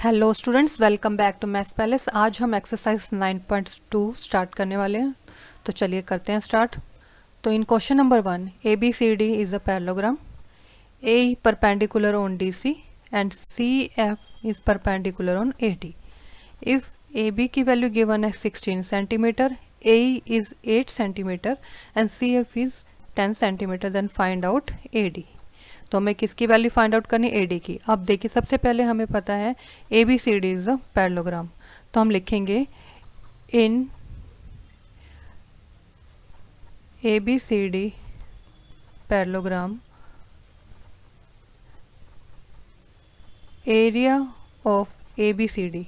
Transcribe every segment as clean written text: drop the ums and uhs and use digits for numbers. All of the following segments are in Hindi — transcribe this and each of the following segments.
Hello students, welcome back to Maths Palace. आज हम एक्सरसाइज 9.2 स्टार्ट करने वाले हैं, तो चलिए करते हैं स्टार्ट। तो in question number 1, A B C D is a parallelogram, A perpendicular on D C and C F is perpendicular on A D. If A B की वैल्यू गिवन है 16 centimetre, A is 8 centimetre and C F is 10 centimetre, then find out A D. तो हमें किसकी वैल्यू फाइंड आउट करनी, ए डी की। अब देखिए, सबसे पहले हमें पता है A B C D is a parallelogram, तो हम लिखेंगे in A B C D parallelogram area of A B C D,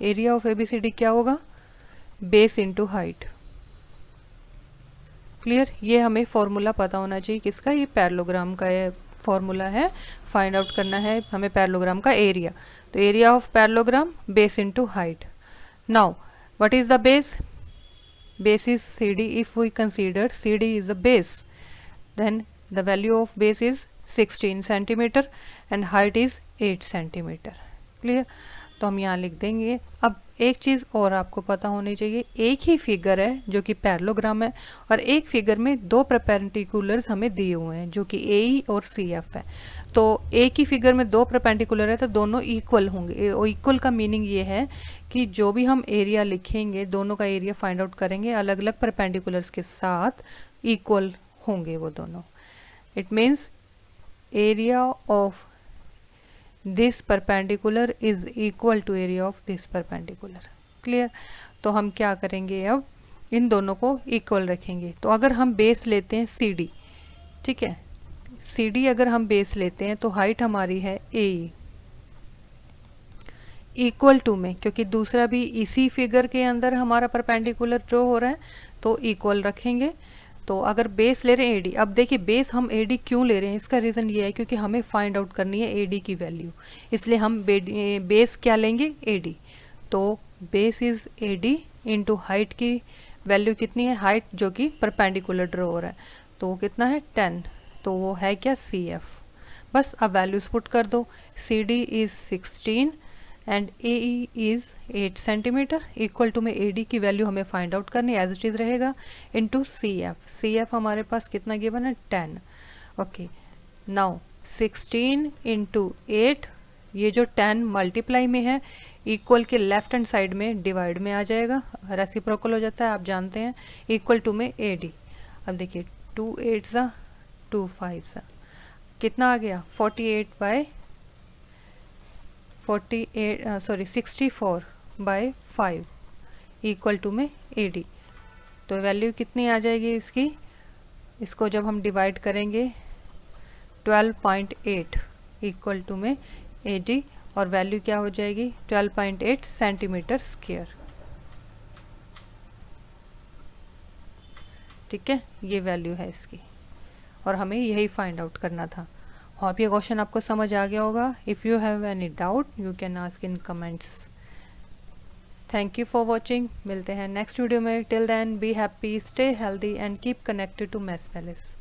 area of A B C D क्या होगा, बेस इंटू हाइट। क्लियर, ये हमें फॉर्मूला पता होना चाहिए किसका, ये पैरेललोग्राम का फॉर्मूला है। फाइंड आउट करना है हमें पैरेललोग्राम का एरिया, तो area of parallelogram base into height. Now what is the base, base is C D. If we consider C D is a base, then the value of base is 16 centimetre and height is 8 centimetre. Clear, तो हम यहाँ लिख देंगे। अब एक चीज़ और आपको पता होनी चाहिए, एक ही फिगर है जो कि पैरेललोग्राम है, और एक फिगर में दो परपेंडिकुलर्स हमें दिए हुए हैं जो कि ए और सी एफ है। तो एक ही फिगर में दो परपेंडिकुलर है तो दोनों इक्वल होंगे। इक्वल का मीनिंग ये है कि जो भी हम एरिया लिखेंगे, दोनों का एरिया फाइंड आउट करेंगे, अलग अलग परपेंडिकुलर्स के साथ इक्वल होंगे वो दोनों। It means area of this perpendicular is equal to area of this perpendicular. Clear, तो हम क्या करेंगे, अब इन दोनों को इक्वल रखेंगे। तो अगर हम बेस लेते हैं सी डी, ठीक है, सी डी अगर हम बेस लेते हैं तो हाइट हमारी है ए, इक्वल टू में, क्योंकि दूसरा भी इसी फिगर के अंदर हमारा परपेंडिकुलर ड्रॉ हो रहा है तो इक्वल रखेंगे। तो अगर बेस ले रहे हैं एडी, अब देखिए बेस हम एडी क्यों ले रहे हैं, इसका रीज़न ये है क्योंकि हमें फाइंड आउट करनी है एडी की वैल्यू, इसलिए हम बेस क्या लेंगे, एडी। तो base is AD into height की वैल्यू कितनी है, हाइट जो कि परपेंडिकुलर ड्रॉ हो रहा है, तो वो कितना है 10, तो वो है क्या, सी एफ। बस अब वैल्यूज पुट कर दो, C D is 16 and A is 8 centimetre, equal to में ए डी की वैल्यू हमें फाइंड आउट करनी, एज इट इज़ रहेगा, into C F. C F हमारे पास कितना गिवन है, 10। ओके, नाउ 16 इंटू 8, ये जो 10 मल्टीप्लाई में है, इक्वल के लेफ्ट हैंड साइड में डिवाइड में आ जाएगा, रेसिप्रोकल हो जाता है, आप जानते हैं, इक्वल टू में ए डी। अब देखिए 2 8 सा 2 5 सा कितना आ गया, 64 बाय 5 इक्वल टू में ए डी। तो वैल्यू कितनी आ जाएगी इसकी, इसको जब हम डिवाइड करेंगे 12.8 इक्वल टू में ए डी, और वैल्यू क्या हो जाएगी, 12.8 सेंटीमीटर स्क्वायर। ठीक है, ये वैल्यू है इसकी, और हमें यही फाइंड आउट करना था। होप ये क्वेश्चन आपको समझ आ गया होगा। If you have any doubt you can ask in comments. Thank you for watching, मिलते हैं नेक्स्ट वीडियो में। Till then be happy, stay healthy and keep connected to Maths palace.